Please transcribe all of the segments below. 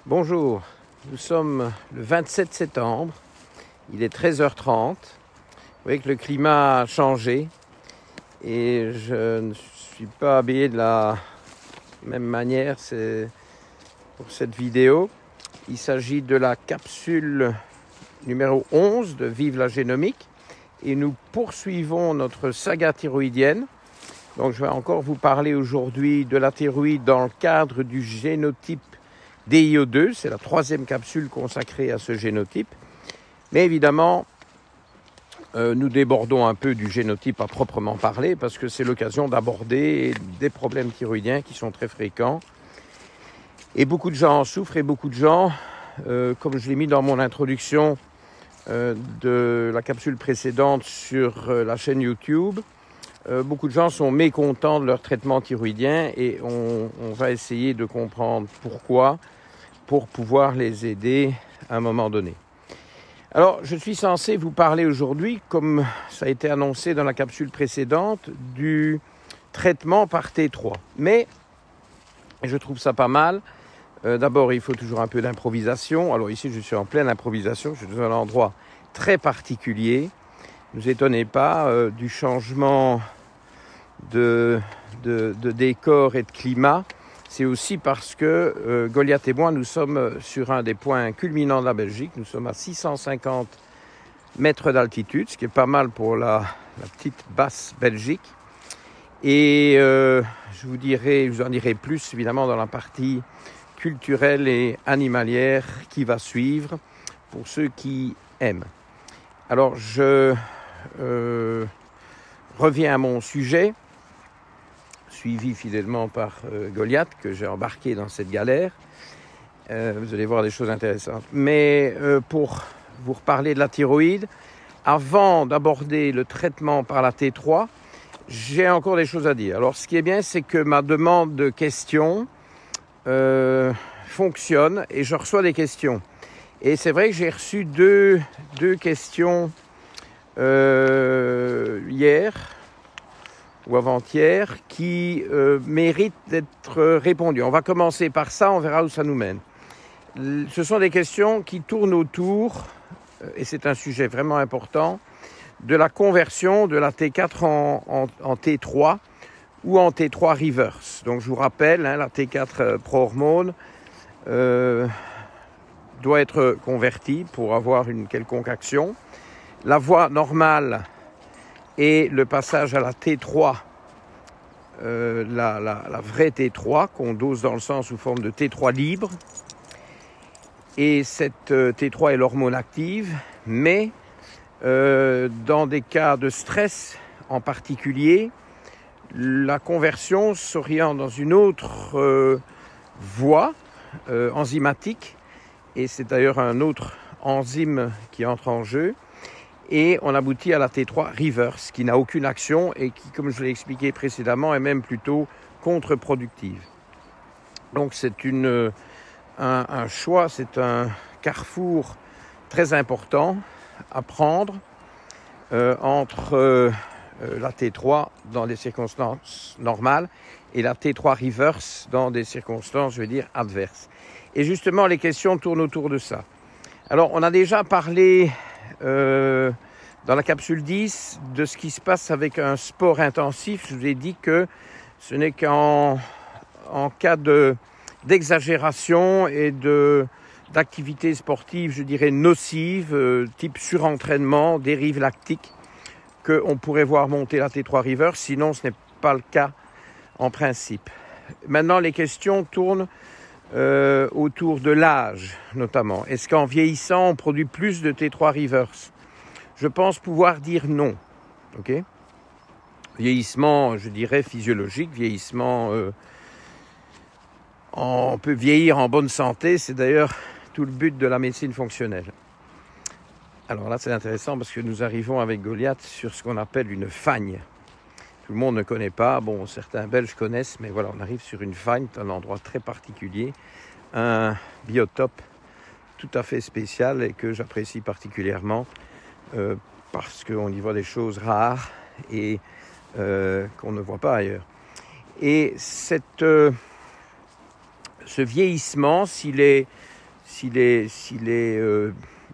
Bonjour, nous sommes le 27 septembre, il est 13h30. Vous voyez que le climat a changé et je ne suis pas habillé de la même manière pour cette vidéo. Il s'agit de la capsule numéro 11 de Vive la génomique et nous poursuivons notre saga thyroïdienne. Donc je vais encore vous parler aujourd'hui de la thyroïde dans le cadre du génotype DIO2, c'est la troisième capsule consacrée à ce génotype. Mais évidemment, nous débordons un peu du génotype à proprement parler parce que c'est l'occasion d'aborder des problèmes thyroïdiens qui sont très fréquents. Et beaucoup de gens en souffrent et beaucoup de gens, comme je l'ai mis dans mon introduction de la capsule précédente sur la chaîne YouTube, beaucoup de gens sont mécontents de leur traitement thyroïdien et on va essayer de comprendre pourquoi pour pouvoir les aider à un moment donné. Alors, je suis censé vous parler aujourd'hui, comme ça a été annoncé dans la capsule précédente, du traitement par T3. Mais je trouve ça pas mal. D'abord, il faut toujours un peu d'improvisation. Alors ici, je suis en pleine improvisation. Je suis dans un endroit très particulier. Ne vous étonnez pas du changement de décor et de climat. C'est aussi parce que Goliath et moi, nous sommes sur un des points culminants de la Belgique. Nous sommes à 650 mètres d'altitude, ce qui est pas mal pour la petite basse Belgique. Et je vous en dirai plus, évidemment, dans la partie culturelle et animalière qui va suivre, pour ceux qui aiment. Alors, je reviens à mon sujet, suivi fidèlement par Goliath, que j'ai embarqué dans cette galère. Vous allez voir des choses intéressantes. Mais pour vous reparler de la thyroïde, avant d'aborder le traitement par la T3, j'ai encore des choses à dire. Alors, ce qui est bien, c'est que ma demande de questions fonctionne et je reçois des questions. Et c'est vrai que j'ai reçu deux questions hier ou avant-hier qui méritent d'être répondues. On va commencer par ça, on verra où ça nous mène. Ce sont des questions qui tournent autour, et c'est un sujet vraiment important, de la conversion de la T4 en T3 ou en T3 reverse. Donc je vous rappelle, la T4 pro-hormone doit être convertie pour avoir une quelconque action. La voie normale est le passage à la T3, la vraie T3 qu'on dose dans le sang sous forme de T3 libre. Et cette T3 est l'hormone active, mais dans des cas de stress en particulier, la conversion s'oriente dans une autre voie enzymatique, et c'est d'ailleurs un autre enzyme qui entre en jeu, et on aboutit à la T3 reverse, qui n'a aucune action et qui, comme je l'ai expliqué précédemment, est même plutôt contre-productive. Donc c'est un choix, c'est un carrefour très important à prendre entre la T3 dans des circonstances normales et la T3 reverse dans des circonstances, je vais dire, adverses. Et justement, les questions tournent autour de ça. Alors, on a déjà parlé dans la capsule 10 de ce qui se passe avec un sport intensif. Je vous ai dit que ce n'est qu'en cas d'exagération et d'activité sportive, je dirais, nocive, type surentraînement, dérive lactique, qu'on pourrait voir monter la T3 reverse, sinon ce n'est pas le cas en principe. Maintenant, les questions tournent autour de l'âge, notamment. Est-ce qu'en vieillissant, on produit plus de T3 reverse? Je pense pouvoir dire non. Ok? Vieillissement, je dirais, physiologique, vieillissement... on peut vieillir en bonne santé, c'est d'ailleurs tout le but de la médecine fonctionnelle. Alors là, c'est intéressant parce que nous arrivons avec Goliath sur ce qu'on appelle une fagne. Tout le monde ne connaît pas, bon, certains Belges connaissent, mais voilà, on arrive sur une fagne, un endroit très particulier, un biotope tout à fait spécial et que j'apprécie particulièrement parce qu'on y voit des choses rares et qu'on ne voit pas ailleurs. Et ce vieillissement, s'il est s'il est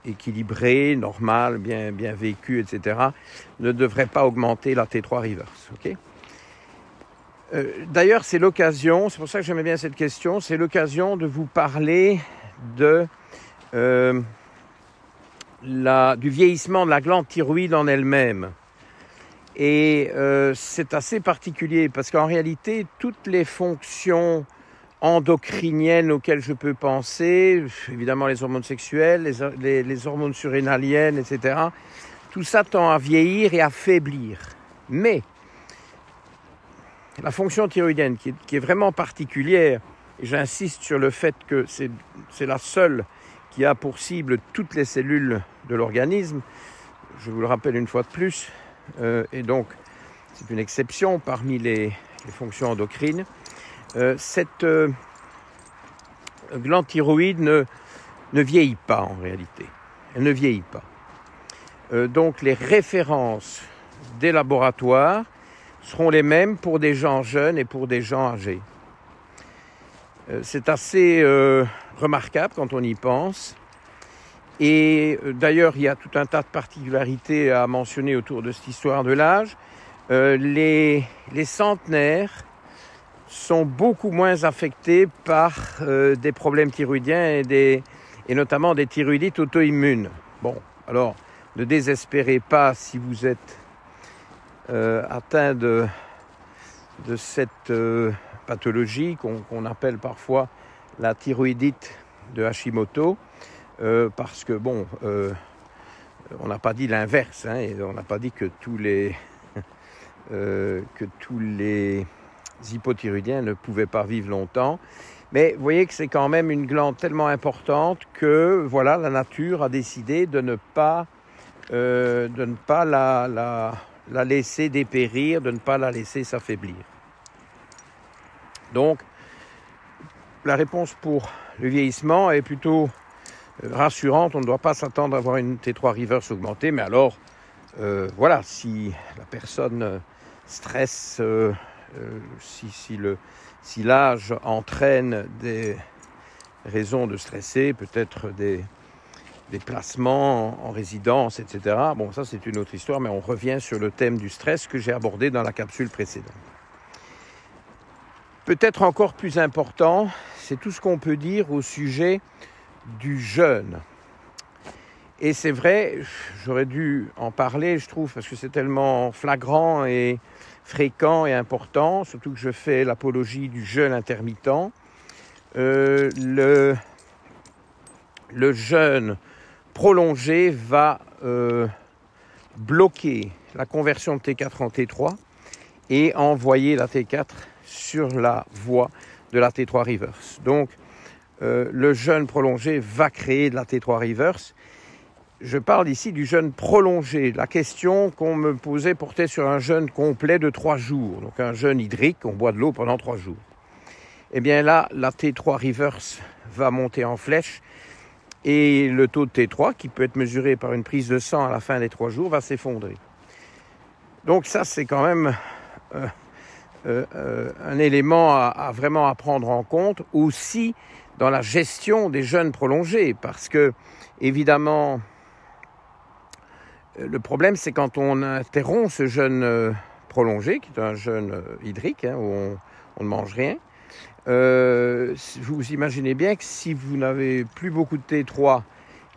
équilibré, normal, bien vécu, etc., ne devrait pas augmenter la T3 reverse. Okay. D'ailleurs, c'est l'occasion, c'est pour ça que j'aimais bien cette question, c'est l'occasion de vous parler du vieillissement de la glande thyroïde en elle-même. Et c'est assez particulier parce qu'en réalité, toutes les fonctions endocriniennes auxquelles je peux penser, évidemment les hormones sexuelles, les hormones surrénaliennes, etc., tout ça tend à vieillir et à faiblir. Mais la fonction thyroïdienne qui est vraiment particulière, et j'insiste sur le fait que c'est la seule qui a pour cible toutes les cellules de l'organisme, je vous le rappelle une fois de plus, et donc c'est une exception parmi les fonctions endocrines. Cette glande thyroïde ne vieillit pas en réalité. Elle ne vieillit pas. Donc les références des laboratoires seront les mêmes pour des gens jeunes et pour des gens âgés. C'est assez remarquable quand on y pense. Et d'ailleurs, il y a tout un tas de particularités à mentionner autour de cette histoire de l'âge. Les centenaires sont beaucoup moins affectés par des problèmes thyroïdiens et notamment des thyroïdites auto-immunes. Bon, alors ne désespérez pas si vous êtes atteint de cette pathologie qu'on appelle parfois la thyroïdite de Hashimoto, parce que bon, on n'a pas dit l'inverse, hein, et on n'a pas dit que tous les hypothyroïdiens ne pouvaient pas vivre longtemps. Mais vous voyez que c'est quand même une glande tellement importante que voilà, la nature a décidé de ne pas la laisser dépérir, de ne pas la laisser s'affaiblir. Donc, la réponse pour le vieillissement est plutôt rassurante. On ne doit pas s'attendre à avoir une T3 reverse augmentée, mais alors, voilà, si la personne stresse, si l'âge entraîne des raisons de stresser, peut-être des placements en résidence, etc. Bon, ça c'est une autre histoire, mais on revient sur le thème du stress que j'ai abordé dans la capsule précédente. Peut-être encore plus important, c'est tout ce qu'on peut dire au sujet du jeûne. Et c'est vrai, j'aurais dû en parler, je trouve, parce que c'est tellement flagrant et fréquent et important, surtout que je fais l'apologie du jeûne intermittent. Le jeûne prolongé va bloquer la conversion de T4 en T3 et envoyer la T4 sur la voie de la T3 reverse. Donc, le jeûne prolongé va créer de la T3 reverse. Je parle ici du jeûne prolongé. La question qu'on me posait portait sur un jeûne complet de 3 jours. Donc un jeûne hydrique, on boit de l'eau pendant 3 jours. Eh bien là, la T3 reverse va monter en flèche et le taux de T3, qui peut être mesuré par une prise de sang à la fin des 3 jours, va s'effondrer. Donc ça, c'est quand même un élément à vraiment prendre en compte aussi dans la gestion des jeûnes prolongés, parce que évidemment, le problème, c'est quand on interrompt ce jeûne prolongé, qui est un jeûne hydrique, hein, où on ne mange rien. Vous imaginez bien que si vous n'avez plus beaucoup de T3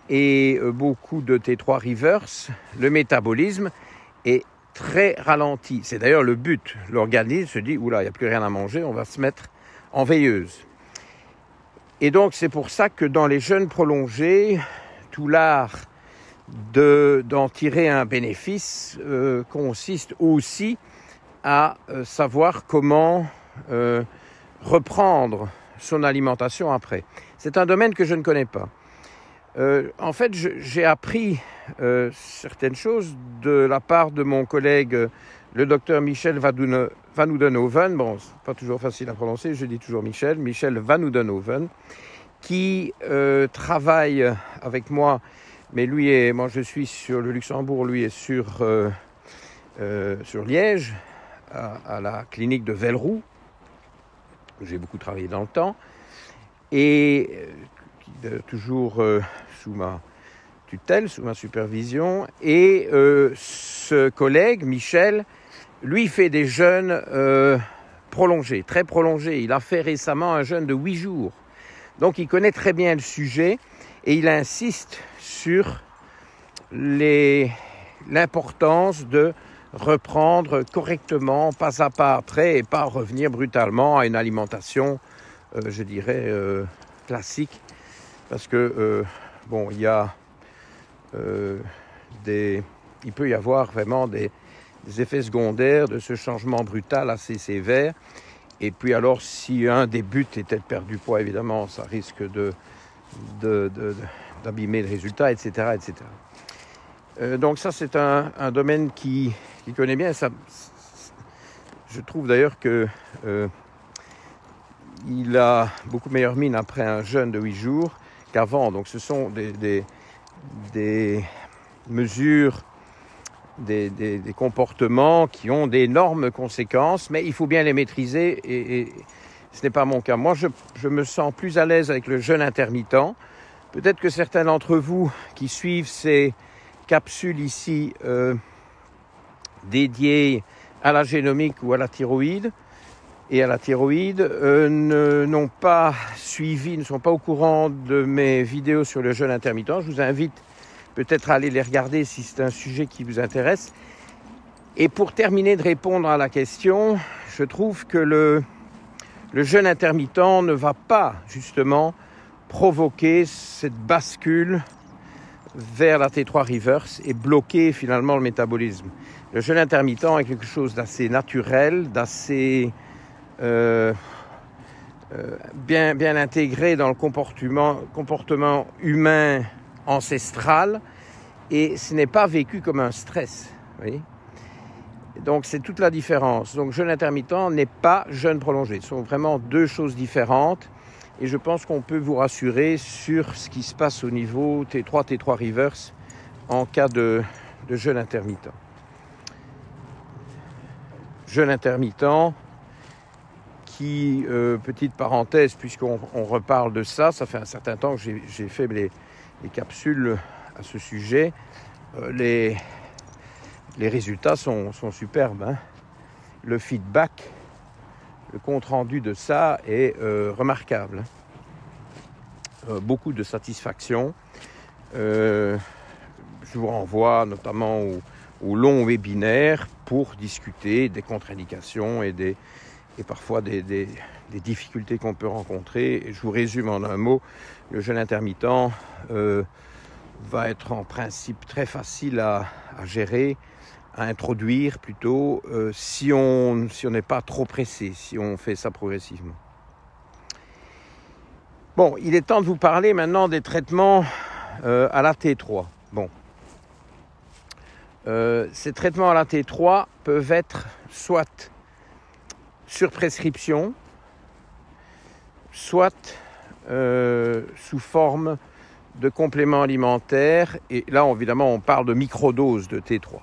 et beaucoup de T3 reverse, le métabolisme est très ralenti. C'est d'ailleurs le but. L'organisme se dit, oula, il n'y a plus rien à manger, on va se mettre en veilleuse. Et donc, c'est pour ça que dans les jeûnes prolongés, tout l'art d'en tirer un bénéfice consiste aussi à savoir comment reprendre son alimentation après. C'est un domaine que je ne connais pas. En fait, j'ai appris certaines choses de la part de mon collègue, le docteur Michel Van Oudenhoven. Bon, c'est pas toujours facile à prononcer, je dis toujours Michel Van Oudenhoven, qui travaille avec moi. Mais moi je suis sur le Luxembourg, lui est sur Liège, à la clinique de Velleroux, où j'ai beaucoup travaillé dans le temps, et toujours sous ma tutelle, sous ma supervision. Et ce collègue, Michel, lui fait des jeûnes prolongés, très prolongés. Il a fait récemment un jeûne de 8 jours. Donc il connaît très bien le sujet et il insiste sur l'importance de reprendre correctement, pas à pas après, et pas revenir brutalement à une alimentation, je dirais, classique. Parce que, bon, il peut y avoir vraiment des effets secondaires de ce changement brutal assez sévère. Et puis alors, si un des buts était de perdre du poids, évidemment, ça risque d'abîmer le résultat, etc., etc. Donc ça, c'est un domaine qu'il connaît bien. Ça, je trouve d'ailleurs que il a beaucoup meilleure mine après un jeûne de 8 jours qu'avant. Donc ce sont des mesures, des comportements qui ont d'énormes conséquences, mais il faut bien les maîtriser et ce n'est pas mon cas. Moi, je me sens plus à l'aise avec le jeûne intermittent. Peut-être que certains d'entre vous qui suivent ces capsules ici dédiées à la génomique ou à la thyroïde n'ont pas suivi, ne sont pas au courant de mes vidéos sur le jeûne intermittent. Je vous invite peut-être à aller les regarder si c'est un sujet qui vous intéresse. Et pour terminer de répondre à la question, je trouve que le jeûne intermittent ne va pas justement provoquer cette bascule vers la T3 reverse et bloquer finalement le métabolisme. Le jeûne intermittent est quelque chose d'assez naturel, d'assez bien intégré dans le comportement humain ancestral et ce n'est pas vécu comme un stress. Vous voyez ? Donc c'est toute la différence. Donc jeûne intermittent n'est pas jeûne prolongé. Ce sont vraiment deux choses différentes et je pense qu'on peut vous rassurer sur ce qui se passe au niveau T3, T3 reverse en cas de jeûne intermittent. Jeûne intermittent qui, petite parenthèse, puisqu'on reparle de ça, ça fait un certain temps que j'ai fait les capsules à ce sujet. Les résultats sont superbes. Hein. Le feedback, le compte-rendu de ça est remarquable. Beaucoup de satisfaction. Je vous renvoie notamment au long webinaire pour discuter des contre-indications et parfois des difficultés qu'on peut rencontrer. Et je vous résume en un mot, le jeûne intermittent va être en principe très facile à gérer, à introduire plutôt, si on n'est pas trop pressé, si on fait ça progressivement. Bon, il est temps de vous parler maintenant des traitements à la T3. Bon. Ces traitements à la T3 peuvent être soit sur prescription, soit sous forme de compléments alimentaires. Et là, évidemment, on parle de microdoses de T3.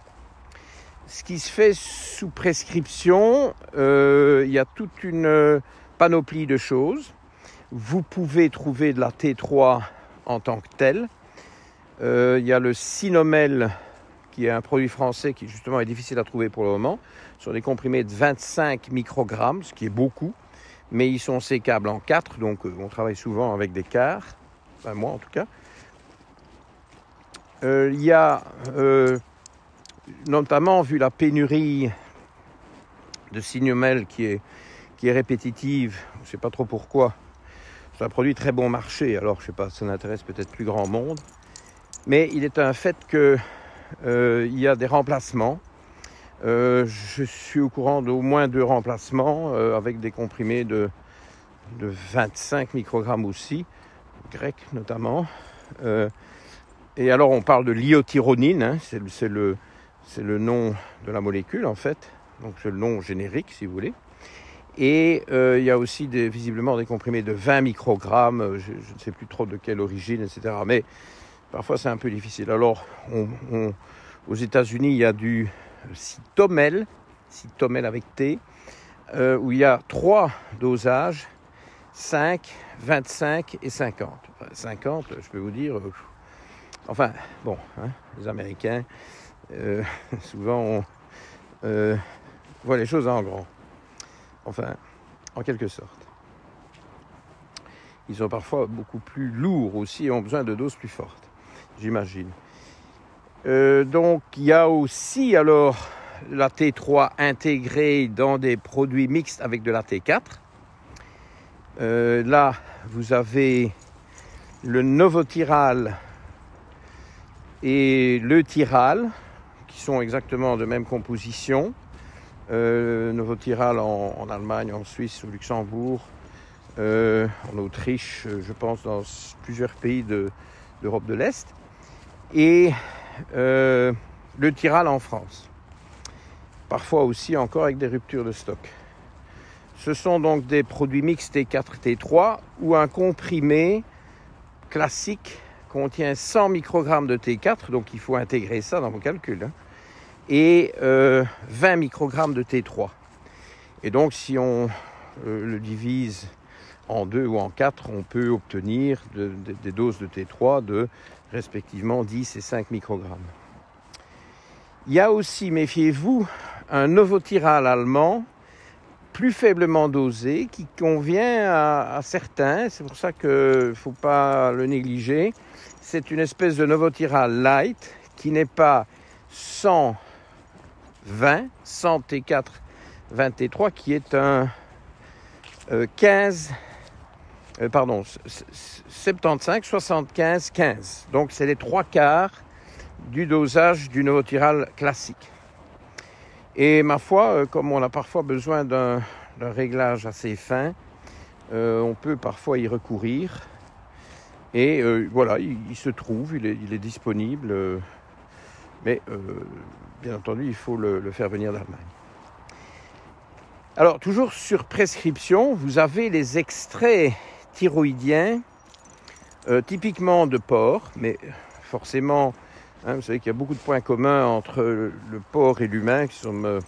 Ce qui se fait sous prescription, il y a toute une panoplie de choses. Vous pouvez trouver de la T3 en tant que telle. Il y a le Sinomel, qui est un produit français qui justement est difficile à trouver pour le moment. Ce sont des comprimés de 25 microgrammes, ce qui est beaucoup, mais ils sont sécables en 4, donc on travaille souvent avec des quarts, enfin moi en tout cas. Il y a notamment, vu la pénurie de Sinomel qui est répétitive, je ne sais pas trop pourquoi, c'est un produit très bon marché, alors je ne sais pas, ça n'intéresse peut-être plus grand monde, mais il est un fait que il y a des remplacements. Je suis au courant d'au moins 2 remplacements avec des comprimés de 25 microgrammes aussi, grec notamment. Et alors on parle de l'iothyronine, hein, c'est le nom de la molécule en fait, donc c'est le nom générique si vous voulez. Et il y a aussi visiblement des comprimés de 20 microgrammes, je ne sais plus trop de quelle origine, etc. Mais parfois c'est un peu difficile. Alors aux États-Unis, il y a du Cytomel avec T, où il y a 3 dosages, 5, 25 et 50. Enfin, 50, je peux vous dire, enfin, bon, hein, les Américains, souvent, on voit les choses en grand. Enfin, en quelque sorte. Ils sont parfois beaucoup plus lourds aussi et ont besoin de doses plus fortes, j'imagine. Donc, il y a aussi alors la T3 intégrée dans des produits mixtes avec de la T4. Là, vous avez le Novotiral et le Tiral, qui sont exactement de même composition. Novotiral en Allemagne, en Suisse, au Luxembourg, en Autriche, je pense dans plusieurs pays d'Europe de l'Est. Et le Tiral en France. Parfois aussi encore avec des ruptures de stock. Ce sont donc des produits mixtes T4, T3 où un comprimé classique contient 100 microgrammes de T4, donc il faut intégrer ça dans vos calculs, hein, et 20 microgrammes de T3. Et donc si on le divise en 2 ou en 4, on peut obtenir des doses de T3 de respectivement 10 et 5 microgrammes. Il y a aussi, méfiez-vous, un Novotiral allemand plus faiblement dosé qui convient à certains, c'est pour ça qu'il ne faut pas le négliger. C'est une espèce de Novotiral light qui n'est pas 100 T4, 20 T3, qui est un 75, 75, 15. Donc c'est les 3/4 du dosage du Novotiral classique. Et ma foi, comme on a parfois besoin d'un réglage assez fin, on peut parfois y recourir. Et voilà, il se trouve, il est disponible. Mais bien entendu, il faut le faire venir d'Allemagne. Alors, toujours sur prescription, vous avez les extraits thyroïdiens, typiquement de porc, mais forcément, hein, vous savez qu'il y a beaucoup de points communs entre le porc et l'humain, qui nous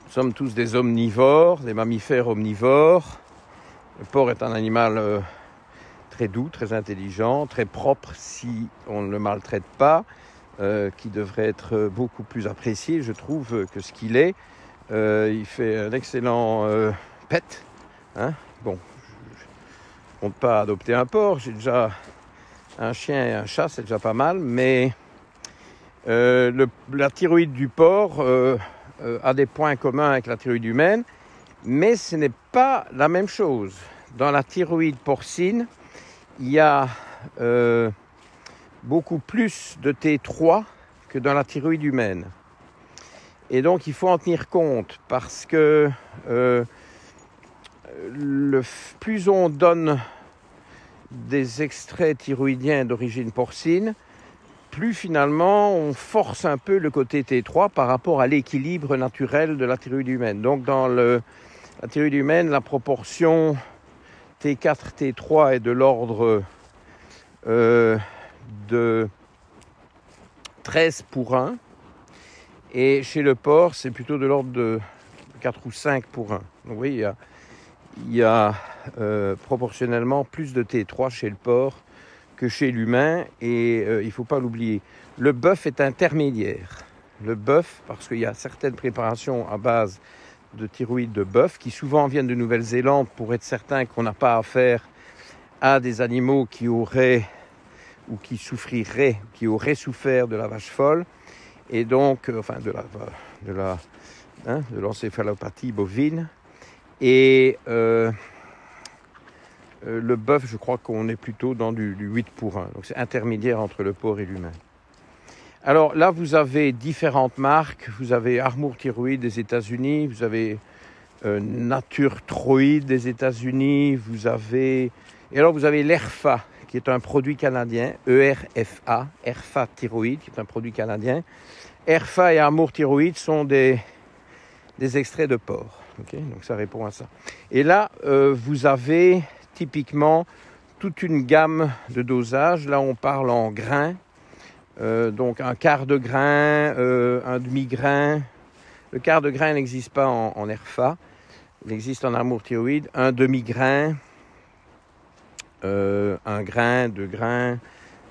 sommes tous des omnivores, des mammifères omnivores. Le porc est un animal très doux, très intelligent, très propre si on ne le maltraite pas, qui devrait être beaucoup plus apprécié, je trouve, que ce qu'il est. Il fait un excellent pet. Hein. Bon, je ne compte pas adopter un porc, j'ai déjà un chien et un chat, c'est déjà pas mal, mais la thyroïde du porc a des points communs avec la thyroïde humaine, mais ce n'est pas la même chose. Dans la thyroïde porcine, il y a beaucoup plus de T3 que dans la thyroïde humaine. Et donc, il faut en tenir compte parce que plus on donne des extraits thyroïdiens d'origine porcine, plus finalement on force un peu le côté T3 par rapport à l'équilibre naturel de la thyroïde humaine. Donc, dans la thyroïde humaine, la proportion T4, T3 est de l'ordre de 13 pour 1. Et chez le porc, c'est plutôt de l'ordre de 4 ou 5 pour 1. Donc oui, il y a proportionnellement plus de T3 chez le porc que chez l'humain. Et il ne faut pas l'oublier. Le bœuf est intermédiaire. Le bœuf, parce qu'il y a certaines préparations à base de thyroïde de bœuf qui souvent viennent de Nouvelle-Zélande pour être certain qu'on n'a pas affaire à des animaux qui auraient ou qui souffriraient, qui auraient souffert de la vache folle. Et donc, enfin de l'encéphalopathie bovine. Et le bœuf, je crois qu'on est plutôt dans du 8 pour 1. Donc c'est intermédiaire entre le porc et l'humain. Alors là, vous avez différentes marques. Vous avez Armour Thyroïde des États-Unis. Vous avez Nature Thyroïde des États-Unis. Vous avez l'ERFA, qui est un produit canadien, ERFA, ERFA Thyroïde, qui est un produit canadien. ERFA et Armour Thyroïde sont des extraits de porc. Okay, donc ça répond à ça. Et là, vous avez typiquement toute une gamme de dosage. Là, on parle en grains. Donc un quart de grain, un demi-grain. Le quart de grain n'existe pas en ERFA. Il existe en armure thyroïde un demi-grain, un grain, 2 grains,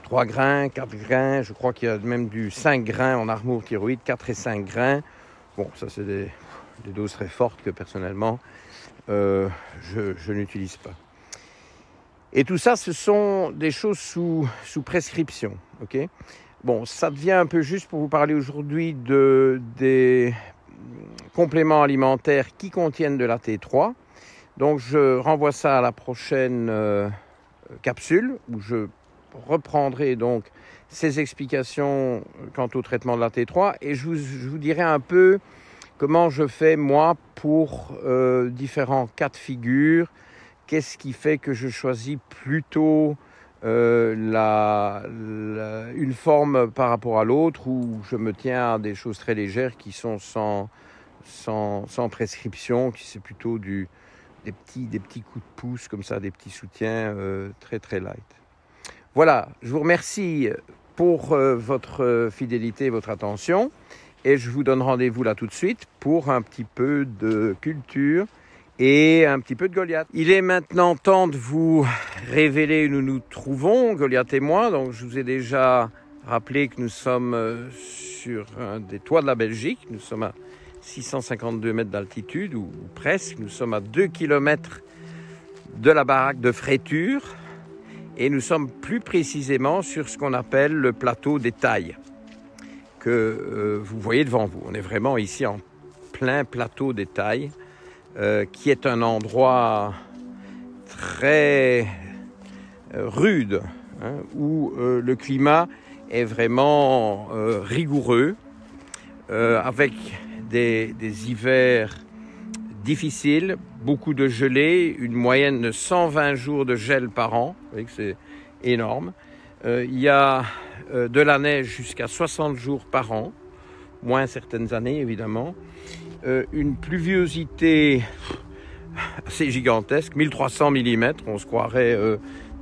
3 grains, 4 grains. Je crois qu'il y a même du 5 grains en armure thyroïde, 4 et 5 grains. Bon, ça c'est des doses très fortes que personnellement je n'utilise pas. Et tout ça, ce sont des choses sous prescription. Okay. Bon, ça devient un peu juste pour vous parler aujourd'hui des compléments alimentaires qui contiennent de la T3. Donc je renvoie ça à la prochaine capsule où je reprendrai donc ces explications quant au traitement de la T3 et je vous dirai un peu comment je fais moi pour différents cas de figure. Qu'est-ce qui fait que je choisis plutôt une forme par rapport à l'autre ou je me tiens à des choses très légères qui sont sans prescription, qui c'est plutôt des petits coups de pouce comme ça, des petits soutiens très très light. Voilà, je vous remercie pour votre fidélité et votre attention et je vous donne rendez-vous là tout de suite pour un petit peu de culture et un petit peu de Goliath. Il est maintenant temps de vous révéler où nous nous trouvons, Goliath et moi. Donc je vous ai déjà rappelé que nous sommes sur un des toits de la Belgique. Nous sommes à 652 mètres d'altitude ou presque. Nous sommes à 2 km de la baraque de Fréture et nous sommes plus précisément sur ce qu'on appelle le plateau des Tailles que vous voyez devant vous. On est vraiment ici en plein plateau des Tailles. Qui est un endroit très rude, hein, où le climat est vraiment rigoureux, avec des hivers difficiles, beaucoup de gelée, une moyenne de 120 jours de gel par an, vous voyez que c'est énorme. Il y a de la neige jusqu'à 60 jours par an, moins certaines années évidemment. Une pluviosité assez gigantesque, 1300 mm, on se croirait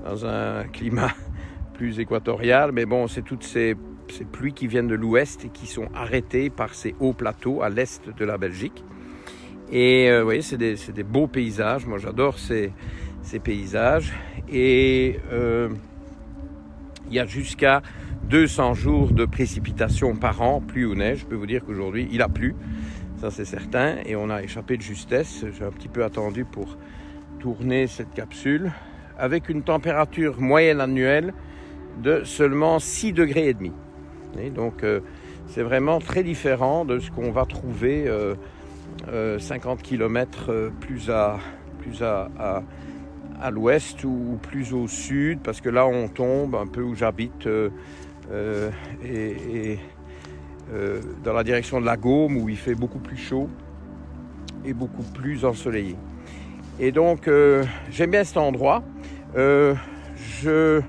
dans un climat plus équatorial, mais bon, c'est toutes ces pluies qui viennent de l'ouest et qui sont arrêtées par ces hauts plateaux à l'est de la Belgique. Et vous voyez, c'est des beaux paysages, moi j'adore ces paysages, et il y a jusqu'à 200 jours de précipitations par an, pluie ou neige. Je peux vous dire qu'aujourd'hui, il a plu. Ça, c'est certain. Et on a échappé de justesse. J'ai un petit peu attendu pour tourner cette capsule avec une température moyenne annuelle de seulement 6,5 degrés. Et donc, c'est vraiment très différent de ce qu'on va trouver 50 km plus à l'ouest ou plus au sud. Parce que là, on tombe un peu où j'habite dans la direction de la Gaume où il fait beaucoup plus chaud et beaucoup plus ensoleillé. Et donc j'aime bien cet endroit. Je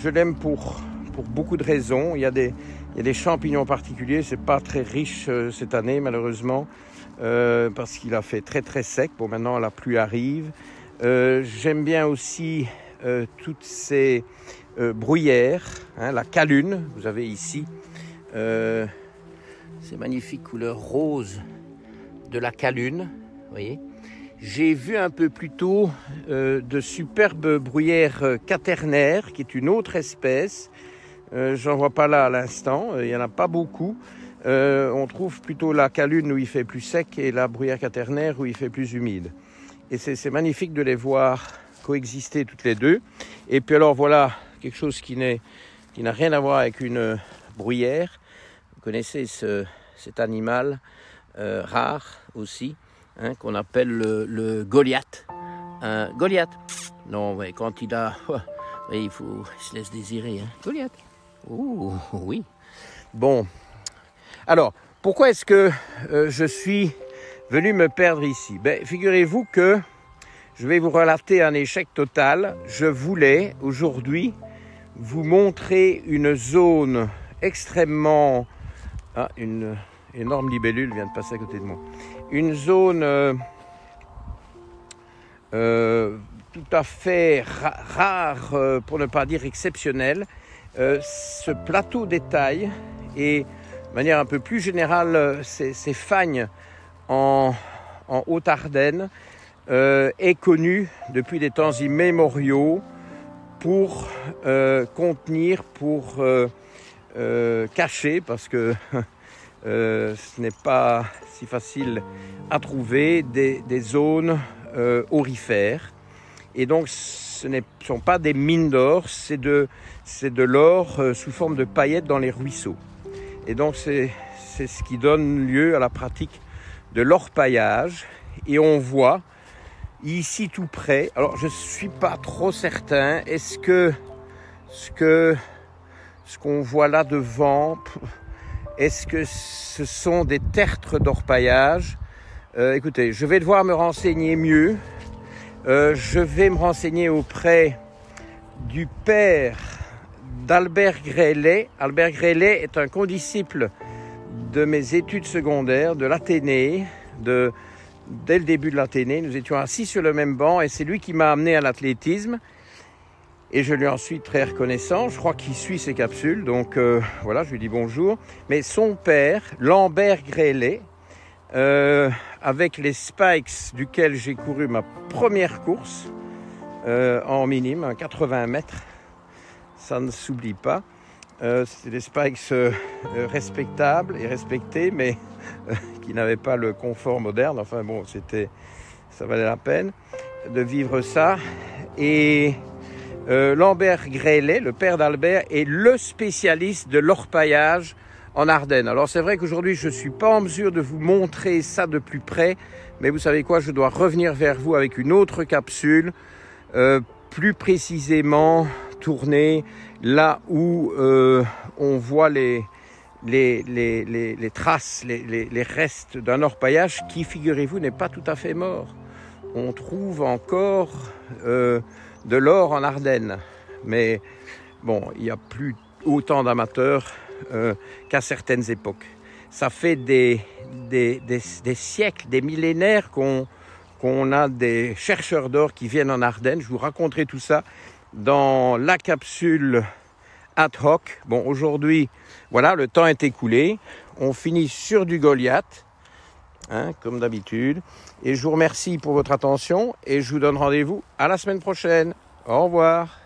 l'aime pour beaucoup de raisons. Il y a des champignons particuliers. C'est pas très riche cette année malheureusement parce qu'il a fait très très sec. Bon, maintenant la pluie arrive. J'aime bien aussi toutes ces bruyères, hein, la calune. Vous avez ici ces magnifiques couleurs roses de la calune, vous voyez. J'ai vu un peu plus tôt de superbes bruyères quaternaires, qui est une autre espèce. J'en vois pas là à l'instant, il n'y en a pas beaucoup. On trouve plutôt la calune où il fait plus sec et la bruyère quaternaire où il fait plus humide. Et c'est magnifique de les voir coexister toutes les deux. Et puis alors voilà, quelque chose qui n'a rien à voir avec une bruyère. Vous connaissez cet animal rare aussi, hein, qu'on appelle le Goliath. Goliath. Non, ouais, quand il a... Ouais, il se laisse désirer. Hein. Goliath. Oh, oui. Bon. Alors, pourquoi est-ce que je suis venu me perdre ici? Ben, figurez-vous que je vais vous relater un échec total. Je voulais aujourd'hui vous montrer une zone extrêmement... Ah, une énorme libellule vient de passer à côté de moi. Une zone tout à fait rare, pour ne pas dire exceptionnelle. Ce plateau des Tailles et de manière un peu plus générale ces fagnes en en Haute-Ardenne, est connu depuis des temps immémoriaux pour contenir, pour cacher, parce que ce n'est pas si facile à trouver, des zones aurifères. Et donc ce ne sont pas des mines d'or, c'est de l'or sous forme de paillettes dans les ruisseaux. Et donc c'est ce qui donne lieu à la pratique de l'orpaillage. Et on voit ici tout près, alors je ne suis pas trop certain, est-ce que ce qu'on voit là devant, est-ce que ce sont des tertres d'orpaillage? Écoutez, je vais devoir me renseigner mieux. Je vais me renseigner auprès du père d'Albert Grelet. Albert Grelet est un condisciple de mes études secondaires, de l'Athénée, dès le début de l'Athénée. Nous étions assis sur le même banc et c'est lui qui m'a amené à l'athlétisme. Et je lui en suis très reconnaissant. Je crois qu'il suit ses capsules, donc voilà, je lui dis bonjour. Mais son père, Lambert Grelet, avec les Spikes duquel j'ai couru ma première course en minime, un 80 mètres, ça ne s'oublie pas. C'était des Spikes respectables et respectés, mais qui n'avaient pas le confort moderne. Enfin bon, ça valait la peine de vivre ça. Et Lambert Grelet, le père d'Albert, est le spécialiste de l'orpaillage en Ardennes. Alors c'est vrai qu'aujourd'hui je ne suis pas en mesure de vous montrer ça de plus près, mais vous savez quoi, je dois revenir vers vous avec une autre capsule, plus précisément tournée là où on voit les traces, les restes d'un orpaillage qui, figurez-vous, n'est pas tout à fait mort. On trouve encore de l'or en Ardennes, mais bon, il n'y a plus autant d'amateurs qu'à certaines époques. Ça fait des siècles, des millénaires qu'on a des chercheurs d'or qui viennent en Ardennes. Je vous raconterai tout ça dans la capsule ad hoc. Bon, aujourd'hui, voilà, le temps est écoulé. On finit sur du Goliath, hein, comme d'habitude. Et je vous remercie pour votre attention et je vous donne rendez-vous à la semaine prochaine. Au revoir.